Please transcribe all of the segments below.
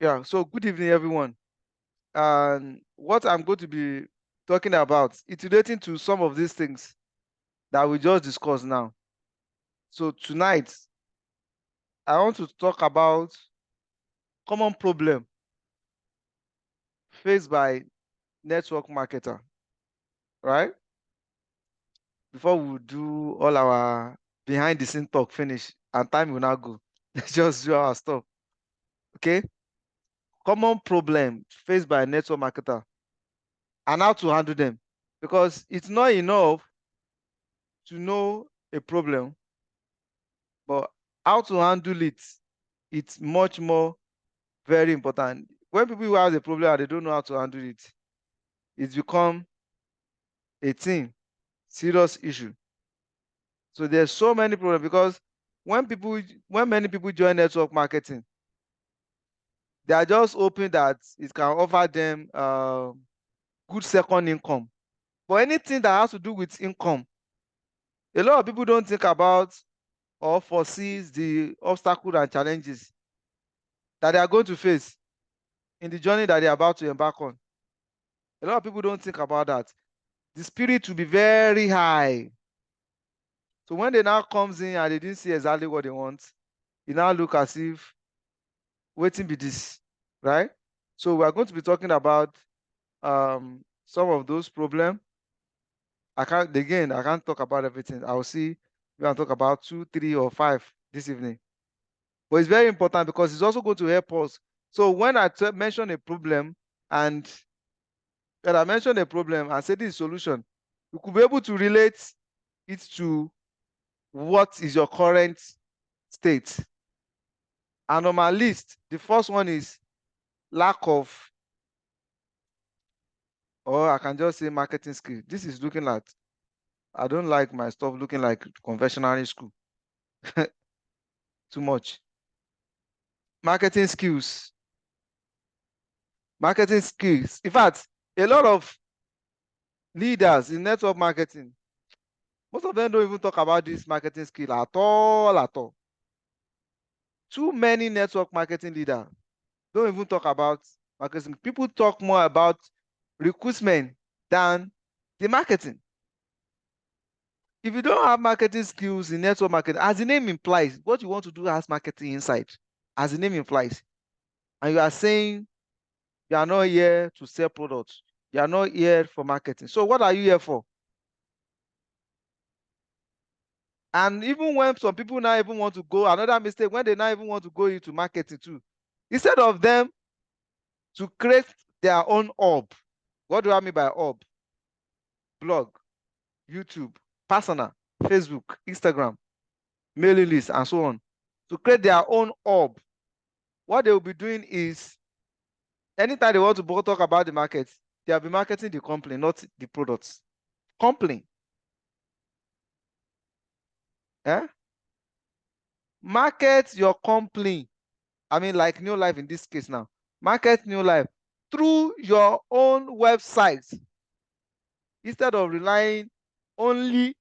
Yeah, so good evening, everyone. And what I'm going to be talking about, it's relating to some of these things that we just discussed now. So tonight, I want to talk about common problem faced by network marketer, right? Before we do all our behind the scene talk finish and time will now go. Let's just do our stuff. Okay? Common problem faced by network marketer and how to handle them. Because it's not enough to know a problem, but how to handle it, it's much more very important. When people who have a problem and they don't know how to handle it, it's become a thing, serious issue. So there's so many problems because when people, when many people join network marketing, they are just hoping that it can offer them good second income. But anything that has to do with income, a lot of people don't think about or foresees the obstacles and challenges that they are going to face in the journey that they are about to embark on. A lot of people don't think about that. The spirit will be very high. So when they now comes in and they didn't see exactly what they want, it now look as if waiting be this, right? So we are going to be talking about some of those problems. I can't talk about everything. I'll see we can talk about two, three, or five this evening. But it's very important because it's also going to help us. So when I mention a problem and when I mention a problem and say this is solution, you could be able to relate it to what is your current state. And on my list, the first one is lack of, or I can just say marketing skill. This is looking like, I don't like my stuff looking like conventional school too much. Marketing skills, marketing skills. In fact, a lot of leaders in network marketing, most of them don't even talk about this marketing skill at all, at all. Too many network marketing leaders don't even talk about marketing. People talk more about recruitment than the marketing. If you don't have marketing skills in network marketing, as the name implies, what you want to do has marketing inside, as the name implies. And you are saying you are not here to sell products. You are not here for marketing. So what are you here for? And even when some people now even want to go, another mistake, when they now even want to go into marketing too, instead of them to create their own hub. What do I mean by hub? Blog, YouTube, personal, Facebook, Instagram, mailing list, and so on. To create their own hub, what they will be doing is anytime they want to talk about the market, they will be marketing the company, not the products. Company. Eh? Market your company. I mean, like neolife in this case now. Market neolife through your own website instead of relying only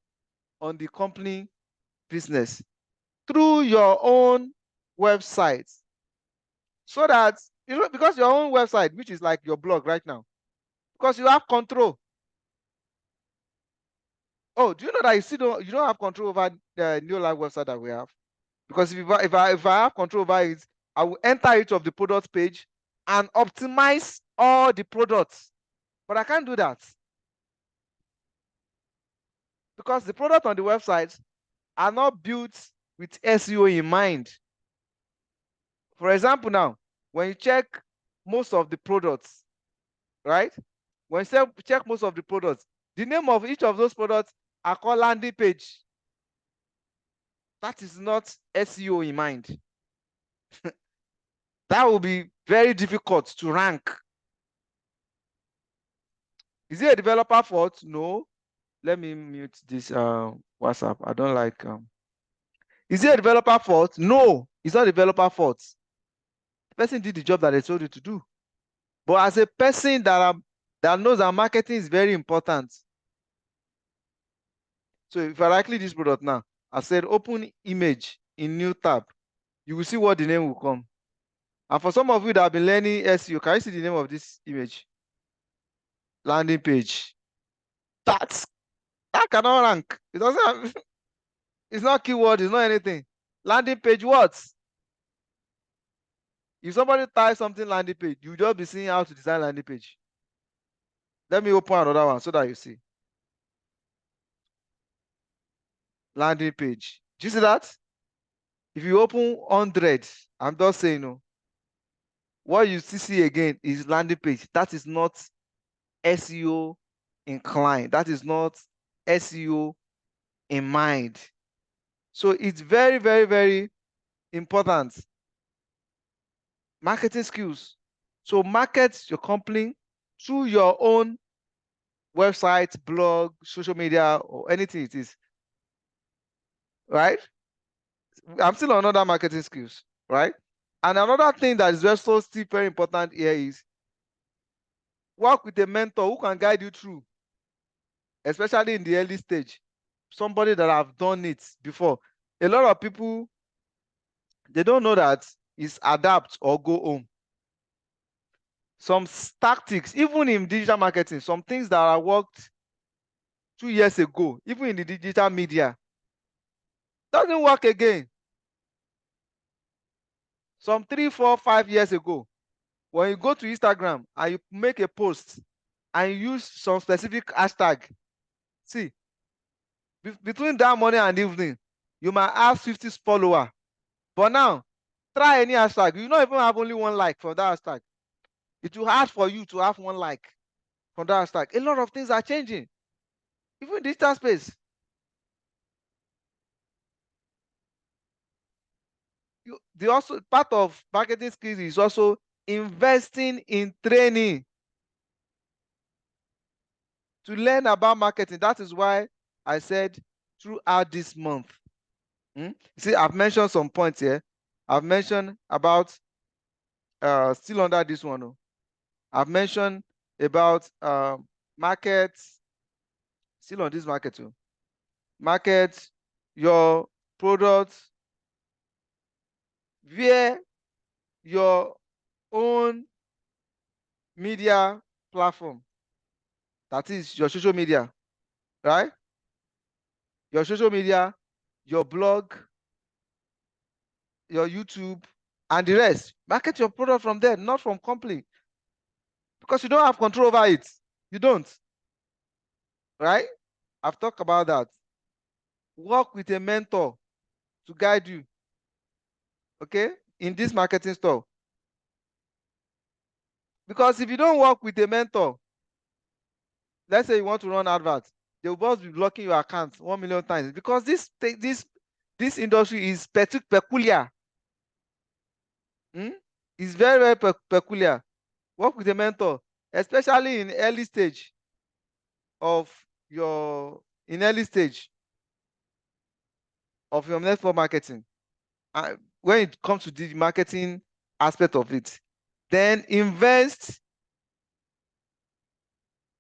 on the company business. Through your own website. So that, you know, because your own website, which is like your blog right now, because you have control. Oh, do you know that you don't have control over the new live website that we have? Because if I have control over it, I will enter each of the product page and optimize all the products. But I can't do that because the product on the website are not built with SEO in mind. For example, now when you check most of the products, right? When you check most of the products, the name of each of those products are called landing page. That is not SEO in mind. That will be very difficult to rank. Is it a developer fault? No. Let me mute this WhatsApp. I don't like. Is it a developer fault? No, it's not a developer fault. The person did the job that they told you to do. But as a person that knows that marketing is very important. So if I right click this product now, I said open image in new tab. You will see what the name will come. And for some of you that have been learning SEO, can you see the name of this image? Landing page. That cannot rank. It doesn't have, it's not keyword, it's not anything. Landing page what? If somebody types something landing page, you just be seeing how to design landing page. Let me open another one so that you see. Landing page. Do you see that? If you open 100, I'm just saying, no. What you see again is landing page. That is not SEO inclined. That is not SEO in mind. So it's very, very, very important. Marketing skills. So market your company through your own website, blog, social media, or anything it is. Right? I'm still on other marketing skills, right? And another thing that is also still very important here is work with a mentor who can guide you through, especially in the early stage. Somebody that have done it before. A lot of people, they don't know that it's adapt or go home. Some tactics, even in digital marketing, some things that are worked 2 years ago, even in the digital media, doesn't work again. Some 3, 4, 5 years ago, when you go to Instagram and you make a post and you use some specific hashtag, see, between that morning and evening, you might have 50 followers. But now, try any hashtag. You don't even have only one like for that hashtag. It will hard for you to have one like from that hashtag. A lot of things are changing, even in digital space. The also part of marketing skills is also investing in training to learn about marketing. That is why I said throughout this month. You see, I've mentioned some points here. I've mentioned about still under this one. I've mentioned about markets, still on this market too. Market, your products, via your own media platform. That is your social media, right? Your social media, your blog, your YouTube, and the rest. Market your product from there, not from company. Because you don't have control over it. You don't, right? I've talked about that. Work with a mentor to guide you, okay, in this marketing store. Because if you don't work with a mentor, let's say you want to run adverts, they will both be blocking your account 1 million times because this industry is peculiar. It's very, very peculiar. Work with a mentor, especially in early stage of your early stage of your network marketing. When it comes to the marketing aspect of it, then invest,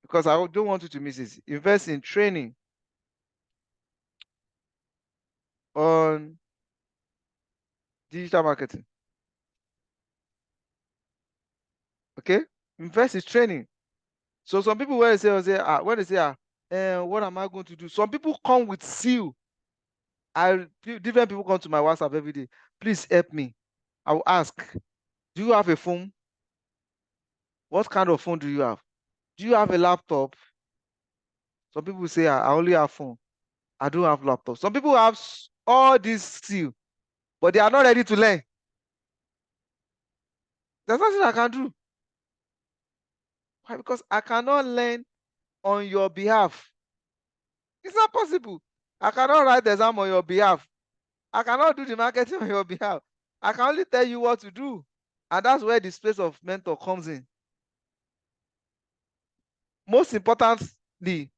because I don't want you to miss it. Invest in training on digital marketing. Okay, invest in training. So some people when they say, what am I going to do? Some people come with zeal. Different people come to my WhatsApp every day. Please help me. I will ask, do you have a phone? What kind of phone do you have? Do you have a laptop? Some people say, I only have phone. I don't have laptop. Some people have all this skill, but they are not ready to learn. There's nothing I can do. Why? Because I cannot learn on your behalf. It's not possible. I cannot write the exam on your behalf. I cannot do the marketing on your behalf. I can only tell you what to do. And that's where the space of mentor comes in. Most importantly,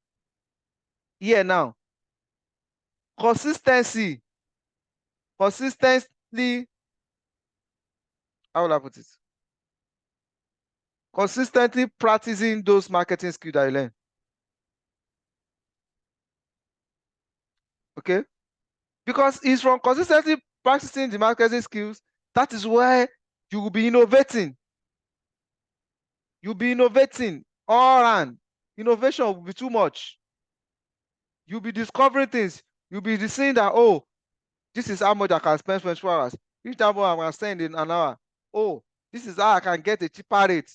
here now, consistency. Consistently, how will I put it? Consistently practicing those marketing skills that you learn. Okay? Because it's from consistently practicing the marketing skills that is where You will be innovating. You'll be innovating all around. Innovation will be too much. You'll be discovering things. You'll be seeing that, oh, this is how much I can spend 24 hours. This time I'm going to spend in an hour. Oh, this is how I can get a cheaper rate.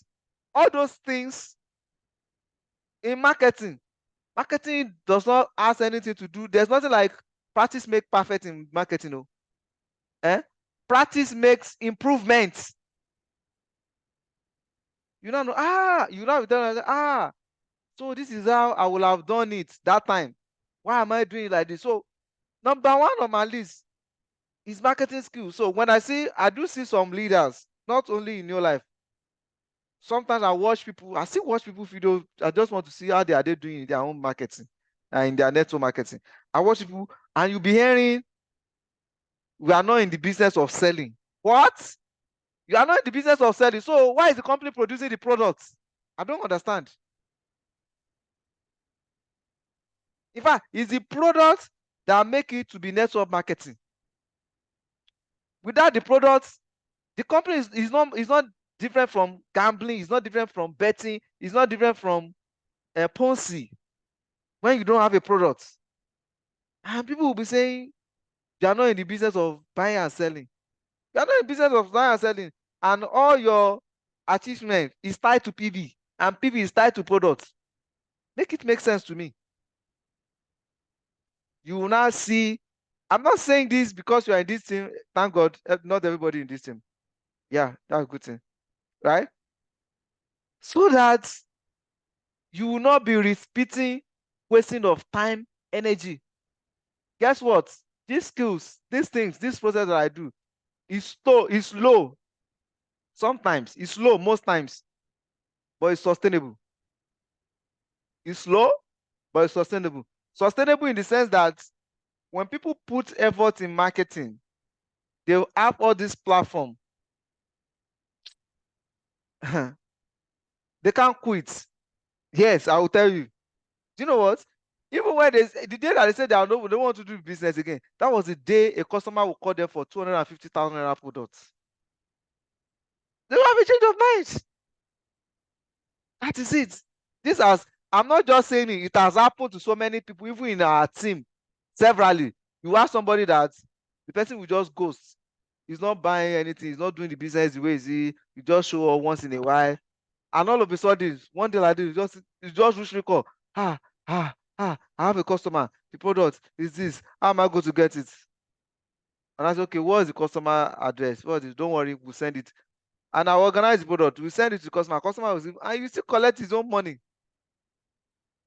All those things in marketing. Marketing does not ask anything to do. There's nothing like practice make perfect in marketing. No. Eh? Practice makes improvements. You don't know, you don't know, so this is how I will have done it that time. Why am I doing it like this? So number one on my list is marketing skills. So when I do see some leaders, not only in your life. Sometimes I still watch people video. I just want to see how they doing in their own marketing and in their network marketing. I watch people and you'll be hearing, we are not in the business of selling. What? You are not in the business of selling. So why is the company producing the products? I don't understand. In fact, it's the products that make it to be network marketing. Without the products, the company is not different from gambling, it's not different from betting, it's not different from Ponzi when you don't have a product. And people will be saying, you are not in the business of buying and selling. You are not in the business of buying and selling. And all your achievement is tied to PV, and PV is tied to products. Make it make sense to me. You will now see, I'm not saying this because you are in this team. Thank God, not everybody in this team. Yeah, that's a good thing, right? So that you will not be repeating wasting of time, energy. Guess what? These skills, these things, this process that I do is slow. Sometimes it's slow, most times, but it's sustainable. It's slow, but it's sustainable. Sustainable in the sense that when people put effort in marketing, they'll have all this platform. They can't quit. Yes, I will tell you. Do you know what? Even when the day that they said they don't want to do business again, that was the day a customer will call them for 250,000 naira products. They will have a change of mind. That is it. This has, I'm not just saying it, it has happened to so many people, even in our team, severally. You have somebody that the person will just ghost. He's not buying anything, he's not doing the business the way he just show up once in a while. And all of a sudden, one day like this, you just reach me call. I have a customer. The product is this. How am I going to get it? And I said, okay, what's the customer address? What is? Don't worry, we'll send it. And I organize the product. We send it to the customer. Customer will see, and you still collect his own money.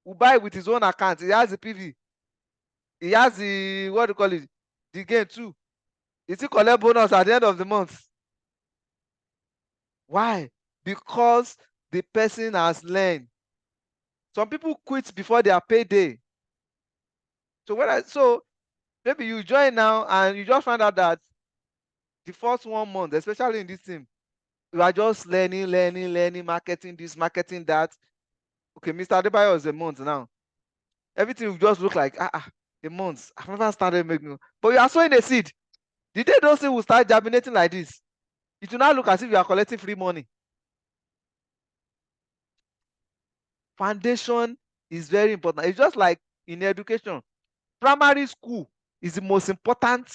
We buy with his own account. He has the PV. He has the, what do you call it? The gain too. He still collect bonus at the end of the month. Why? Because the person has learned. Some people quit before their payday. So maybe you join now and you just find out that the first 1 month, especially in this team, you are just learning, marketing this, marketing that. Okay, Mr. Adebayo is a month now. Everything will just look like a month. I've never started making, but you are sowing a seed. The day those things will start germinating like this, it will not look as if you are collecting free money. Foundation is very important. It's just like in education. Primary school is the most important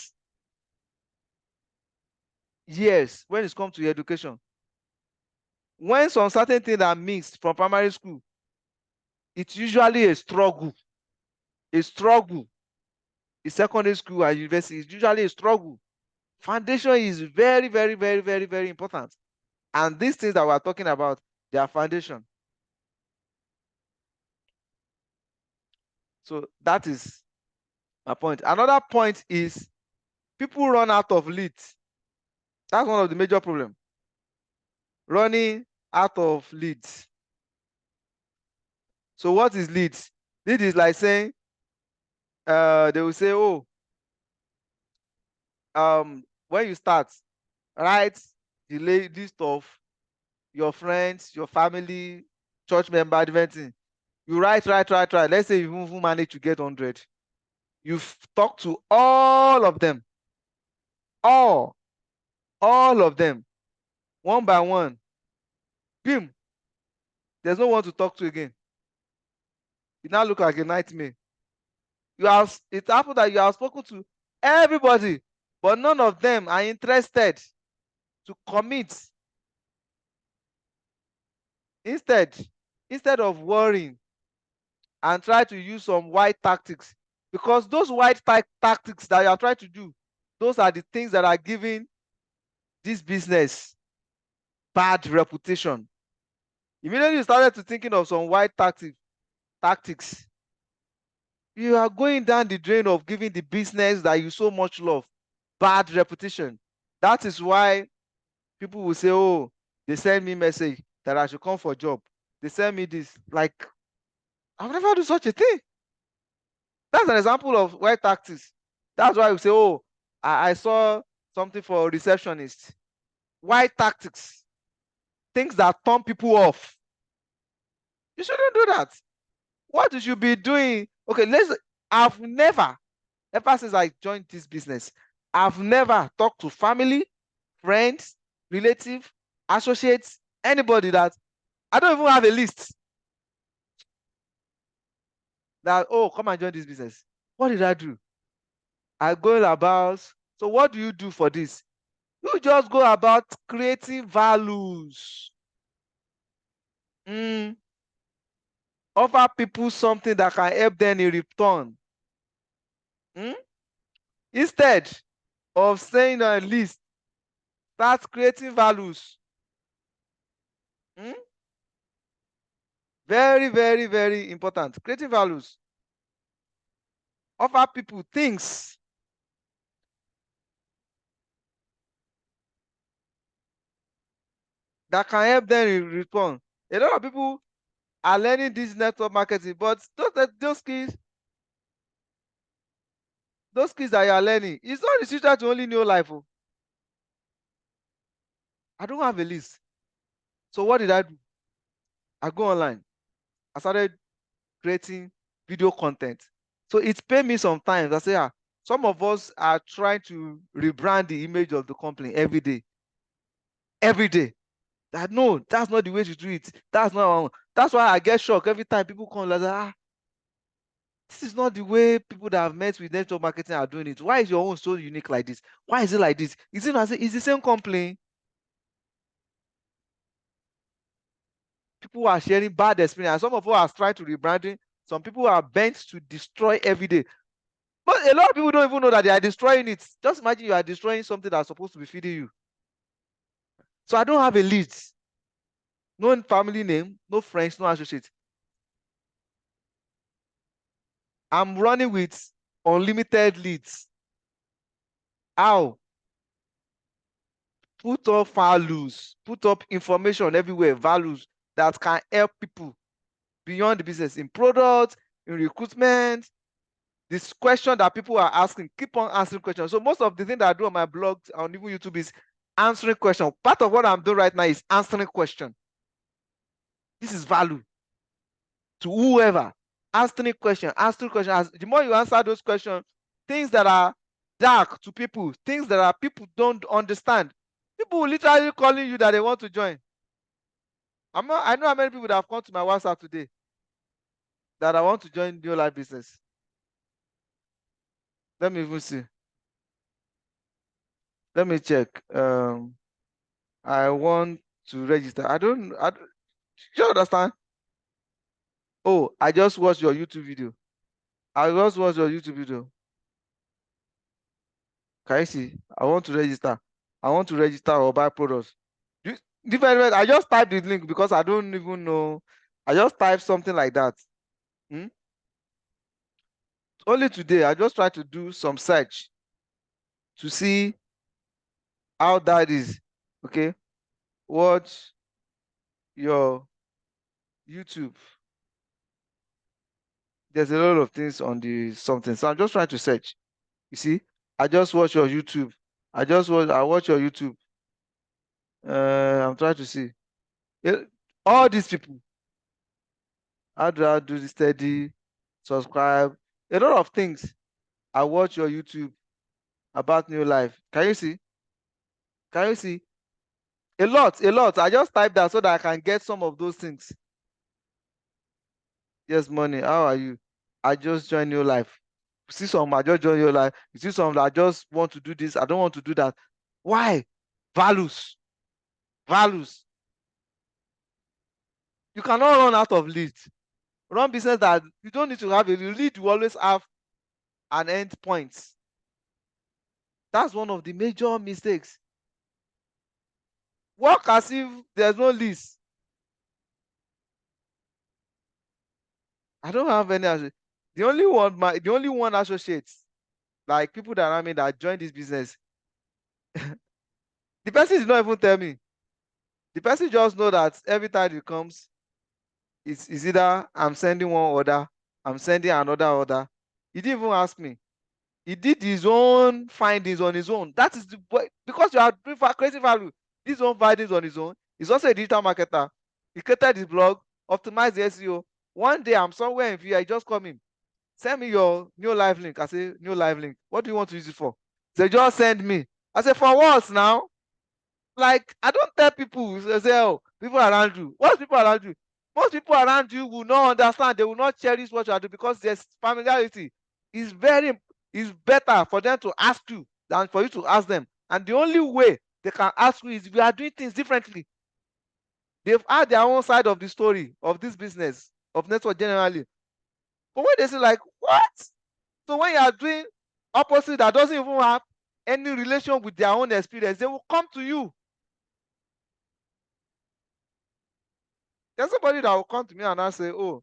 years when it comes to education. When some certain things are mixed from primary school, it's usually a struggle. A struggle. In secondary school and university, it's usually a struggle. Foundation is very important. And these things that we're talking about, they are foundation. So that is my point. Another point is people run out of leads. That's one of the major problems. Running out of leads. So what is leads? Lead is like saying, they will say, oh, when you start, write the list of your friends, your family, church member, different thing. You write. Let's say you even manage to get 100. You've talked to all of them. All of them. One by one, boom, there's no one to talk to again. You now look like a nightmare. It happened that you have spoken to everybody, but none of them are interested to commit. Instead, instead of worrying and try to use some white tactics, because those white tactics that you are trying to do, those are the things that are giving this business bad reputation. Immediately you started to thinking of some white tactics, you are going down the drain of giving the business that you so much love bad reputation. That is why people will say, oh, they send me message that I should come for a job. They send me this. Like, I've never do such a thing. That's an example of white tactics. That's why we say, oh, I saw something for a receptionist. White tactics. Things that turn people off. You shouldn't do that. What you should be doing, okay, I've never, ever since I joined this business, I've never talked to family, friends, relatives, associates, anybody that I don't even have a list that, oh, come and join this business. What did I do? I go about, so what do you do for this? You just go about creating values. Offer people something that can help them in return. Instead of saying on a list, start creating values. Very, very, very important. Creating values. Offer people things that can help them in return. A lot of people are learning this network marketing, but those skills that you are learning, it's not restricted to only neolife. Oh. I don't have a list. So what did I do? I go online. I started creating video content. So it paid me sometimes. I say, some of us are trying to rebrand the image of the company every day. Every day. That no, that's not the way to do it. That's why I get shocked every time people come like, this is not the way people that have met with network marketing are doing it. Why is your own so unique like this? Why is it like this? Is it it's the same company? People are sharing bad experience. Some of us are trying to rebranding. Some people are bent to destroy every day. But a lot of people don't even know that they are destroying it. Just imagine you are destroying something that's supposed to be feeding you. So I don't have a lead. No family name, no friends, no associates. I'm running with unlimited leads. How? Put up values, put up information everywhere, values that can help people beyond the business in products, in recruitment. This question that people are asking, keep on answering questions. So most of the thing that I do on my blog, on even YouTube, is answering questions. Part of what I'm doing right now is answering questions. This is value to whoever. Answering questions, answering questions. The more you answer those questions, things that are dark to people, things that are people don't understand, people will literally calling you that they want to join. I know how many people that have come to my WhatsApp today that I want to join neolife business. Let me even see. Let me check. I want to register. You understand? Oh, I just watched your YouTube video. I just watched your YouTube video. Can you see? I want to register. I want to register or buy products. Different. I just typed the link because I don't even know. I just typed something like that. Only today, I just tried to do some search to see how that is. Okay. Watch your YouTube. There's a lot of things on the something. So I'm just trying to search. You see, I just watch your YouTube. I watch your YouTube. I'm trying to see. All these people, how do I do the steady, subscribe, a lot of things. I watch your YouTube about new life. Can you see? Can you see? A lot, a lot. I just type that so that I can get some of those things. Yes, money. How are you? I just joined your life. See some, I just joined your life. You see some that I just want to do this. I don't want to do that. Why? Values. Values. You cannot run out of leads. Run business that you don't need to have a lead. You always have an end point. That's one of the major mistakes. Work as if there's no list. I don't have any. The only one associates, like people that I mean that join this business. The person did not even tell me. The person just know that every time it comes, it's either I'm sending one order, I'm sending another order. He didn't even ask me. He did his own findings on his own. That is because you are doing for creating value. His own findings on his own. He's also a digital marketer. He created his blog, optimized the SEO. One day I'm somewhere in VI, I just come in. Send me your new live link. I say, new live link. What do you want to use it for? They just send me. I say, for what now? Like, I don't tell people, say, oh, people around you. What's people around you? Most people around you will not understand. They will not cherish what you are doing because there's familiarity. It's very, it's better for them to ask you than for you to ask them. And the only way they can ask you is if you are doing things differently. They've had their own side of the story of this business, of network generally. But when they say, like, what? So when you are doing opposite that doesn't even have any relation with their own experience, they will come to you. There's somebody that will come to me and I say, oh,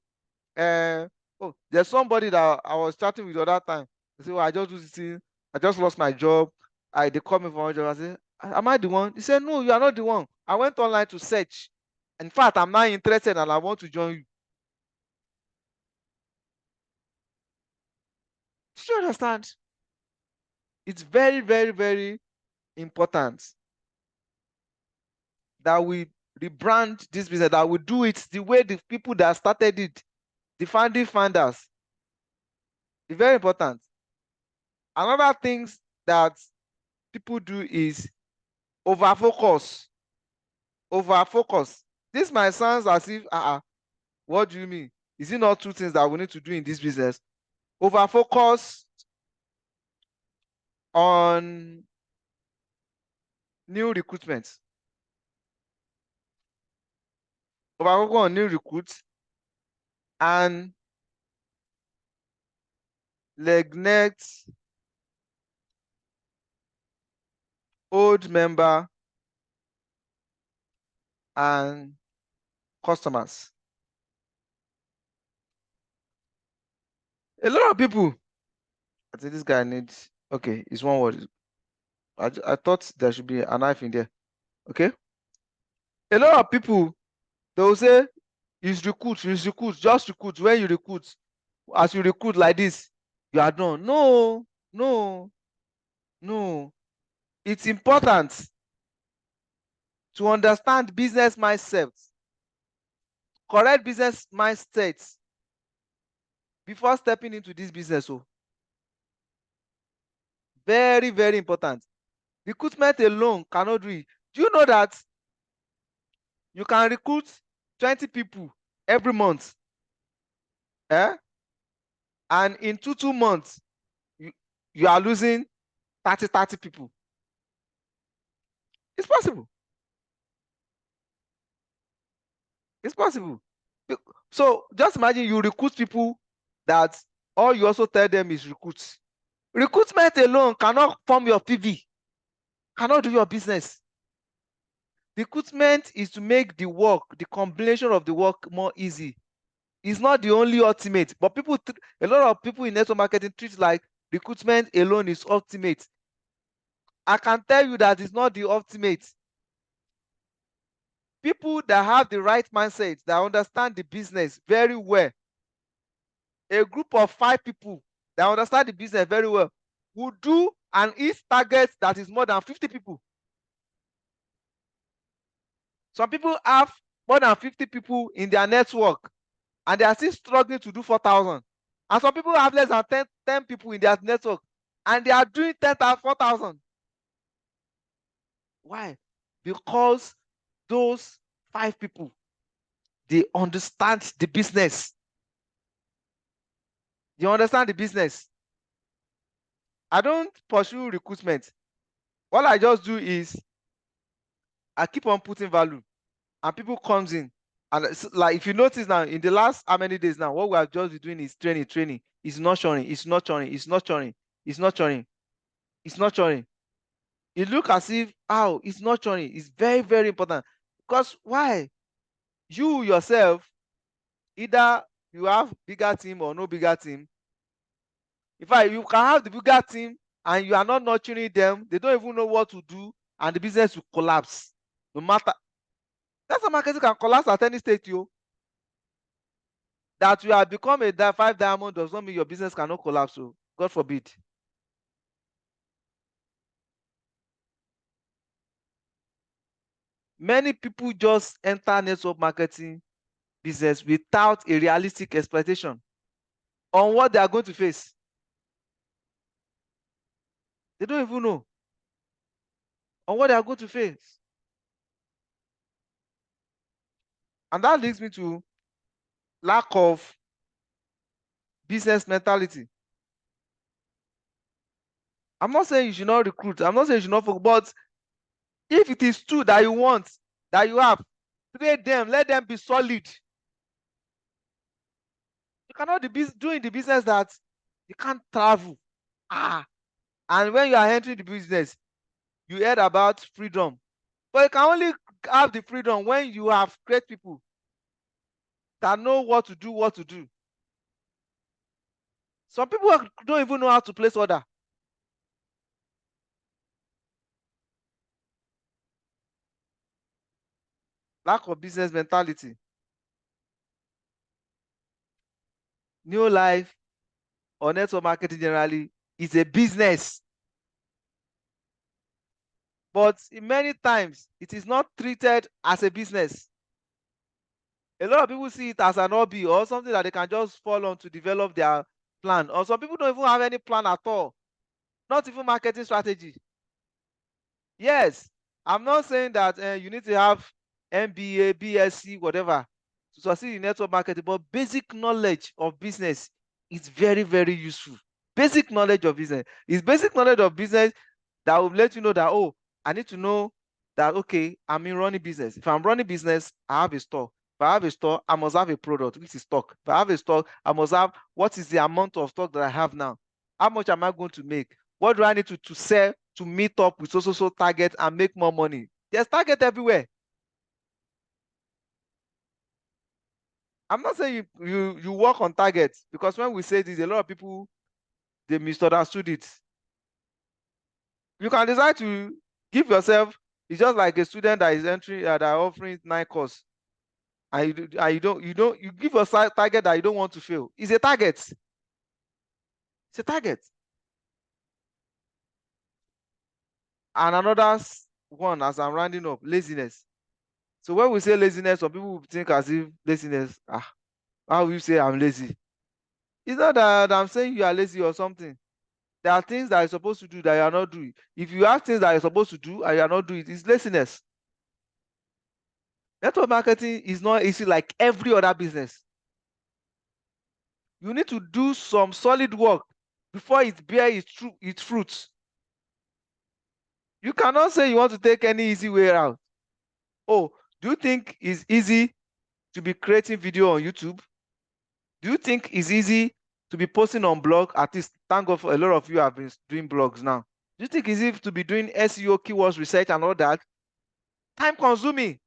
there's somebody that I was chatting with the other time. They say, oh, I just do this thing. I just lost my job. They call me for my job. I say, am I the one? He said, no, you are not the one. I went online to search. In fact, I'm not interested and I want to join you. Do you understand? It's very, very, very important that we rebrand this business, that we do it the way the people that started it, the founding founders. It's very important. Another things that people do is over focus. Over focus. This might sound as if, what do you mean? Is it not two things that we need to do in this business? Over focus on new recruitment. Over focus on new recruits and neglect old member and customers. A lot of people, I think this guy needs, okay, it's one word. I thought there should be a knife in there. Okay. A lot of people, they will say, it's recruit, just recruit. When you recruit, as you recruit like this, you are done. No, no, no. It's important to understand business mindset, correct business mindset before stepping into this business. So, very, very important. Recruitment alone cannot do it. Do you know that you can recruit 20 people every month? Eh? And in two months, you, you are losing 30 people. It's possible. It's possible. So just imagine you recruit people that all you also tell them is recruit. Recruitment alone cannot form your PV, cannot do your business. Recruitment is to make the work, the combination of the work more easy. It's not the only ultimate, but a lot of people in network marketing treat like recruitment alone is ultimate. I can tell you that it's not the ultimate. People that have the right mindset, that understand the business very well, a group of 5 people that understand the business very well will do an each target that is more than 50 people. Some people have more than 50 people in their network and they are still struggling to do 4,000. And some people have less than 10 people in their network and they are doing 4,000. Why? Because those 5 people, they understand the business. They understand the business. I don't pursue recruitment. All I just do is I keep on putting value, and people comes in. And like if you notice now, in the last how many days now, what we have just been doing is training. It's not showing. It's not showing. It's not showing. It's not showing. It's not showing. It look as if it's not showing. It's very very important, because why? You yourself, either you have bigger team or no bigger team. In fact, you can have the bigger team and you are not nurturing them. They don't even know what to do, and the business will collapse. No matter, that's how marketing can collapse at any stage. You that you have become a 5 diamond does not mean your business cannot collapse. So God forbid. Many people just enter network marketing business without a realistic expectation on what they are going to face. They don't even know on what they are going to face. And that leads me to lack of business mentality. I'm not saying you should not recruit. I'm not saying you should not focus. But if it is true that you want, that you have, trade them. Let them be solid. You cannot be doing the business that you can't travel. And when you are entering the business, you heard about freedom. But you can only have the freedom when you have great people that know what to do, what to do. Some people don't even know how to place order. Lack of business mentality. Neolife or network marketing generally is a business. But many times it is not treated as a business. A lot of people see it as an hobby or something that they can just fall on to develop their plan. Or some people don't even have any plan at all, not even marketing strategy. Yes, I'm not saying that you need to have MBA, BSc, whatever to succeed in network marketing, but basic knowledge of business is very, very useful. Basic knowledge of business is basic knowledge of business that will let you know that, oh, I need to know that, okay, I'm in running business. If I'm running business, I have a store. If I have a store, I must have a product, which is stock. If I have a stock, I must have what is the amount of stock that I have now. How much am I going to make? What do I need to sell to meet up with so target and make more money? There's target everywhere. I'm not saying you work on target, because when we say this, a lot of people they misunderstood it. You can decide to give yourself. It's just like a student that is entering that are offering 9 course, and you give a target that you don't want to fail. It's a target. It's a target. And another one, as I'm rounding up, laziness. So when we say laziness, some people will think as if laziness, how will you say I'm lazy? It's not that I'm saying you are lazy or something. There are things that you're supposed to do that you are not doing. If you have things that you're supposed to do and you are not doing it, it's laziness. Network marketing is not easy like every other business. You need to do some solid work before it bears its fruits. You cannot say you want to take any easy way out. Oh, do you think it's easy to be creating video on YouTube? Do you think it's easy to be posting on blog? At least, thank God for a lot of you have been doing blogs now. Do you think it's easy to be doing SEO, keywords research, and all that? Time consuming.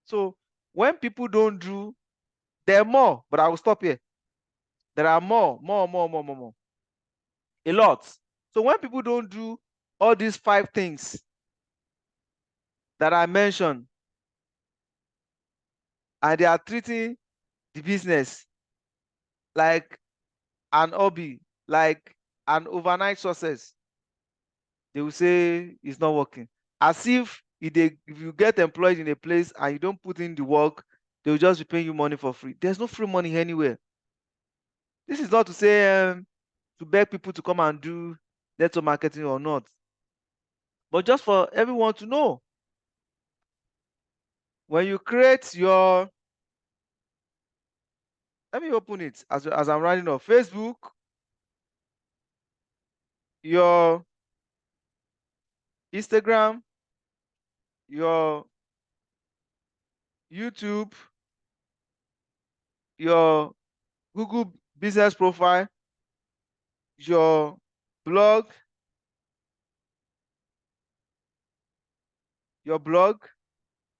So when people don't do, there are more, but I will stop here. There are more. A lot. So when people don't do all these 5 things that I mentioned, and they are treating the business like an hobby, like an overnight success, they will say it's not working. As if you get employed in a place and you don't put in the work, they will just be paying you money for free. There's no free money anywhere. This is not to say to beg people to come and do network marketing or not. But just for everyone to know, when you create your, let me open it as I'm writing on Facebook, your Instagram, your YouTube, your Google business profile, your blog, your blog.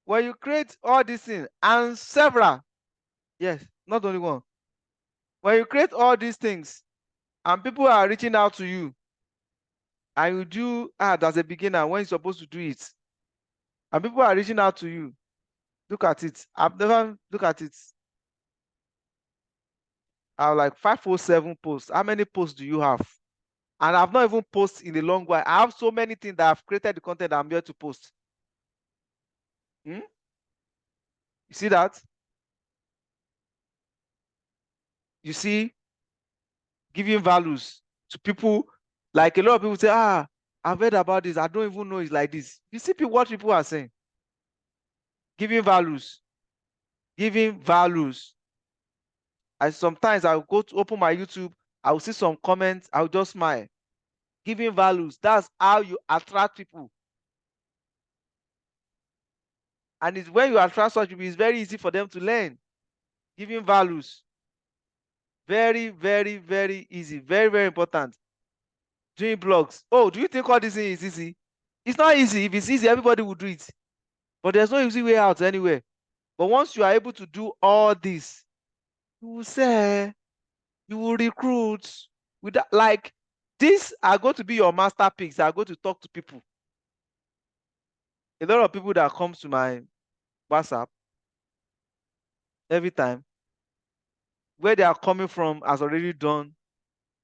When you create all these things and several, yes, not only one. When you create all these things and people are reaching out to you, and you do ad as a beginner when you're supposed to do it, and people are reaching out to you, look at it. I've never look at it. I have like 507 posts. How many posts do you have? And I've not even posted in a long while. I have so many things that I've created the content that I'm here to post. Hmm? You see that? You see, giving values to people. Like a lot of people say, I've heard about this. I don't even know it's like this. You see what people are saying. Giving values. Giving values. And sometimes I'll go to open my YouTube, I'll see some comments, I'll just smile. Giving values. That's how you attract people. And it's when you attract such people, it's very easy for them to learn. Giving values. Very, very, very easy. Very, very important. Doing blogs. Oh, do you think all this thing is easy? It's not easy. If it's easy, everybody will do it. But there's no easy way out anyway. But once you are able to do all this, you will say, you will recruit. With that, like, these are going to be your master picks. Are going to talk to people. A lot of people that comes to my WhatsApp every time, where they are coming from has already done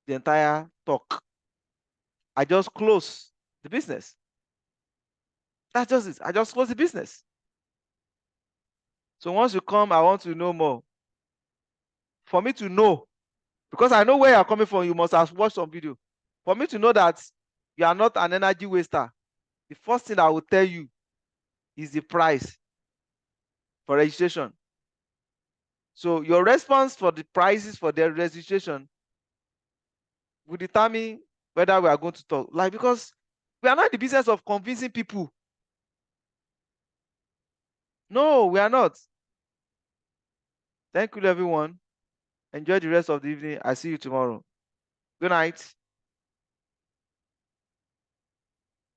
the entire talk. I just close the business. That's just it. I just close the business. So once you come, I want to know more. For me to know, because I know where you're coming from, you must have watched some video. For me to know that you are not an energy waster, the first thing I will tell you is the price for registration. So your response for the prices for the registration will determine whether we are going to talk. Like, because we are not in the business of convincing people. No, we are not. Thank you, everyone. Enjoy the rest of the evening. I see you tomorrow. Good night.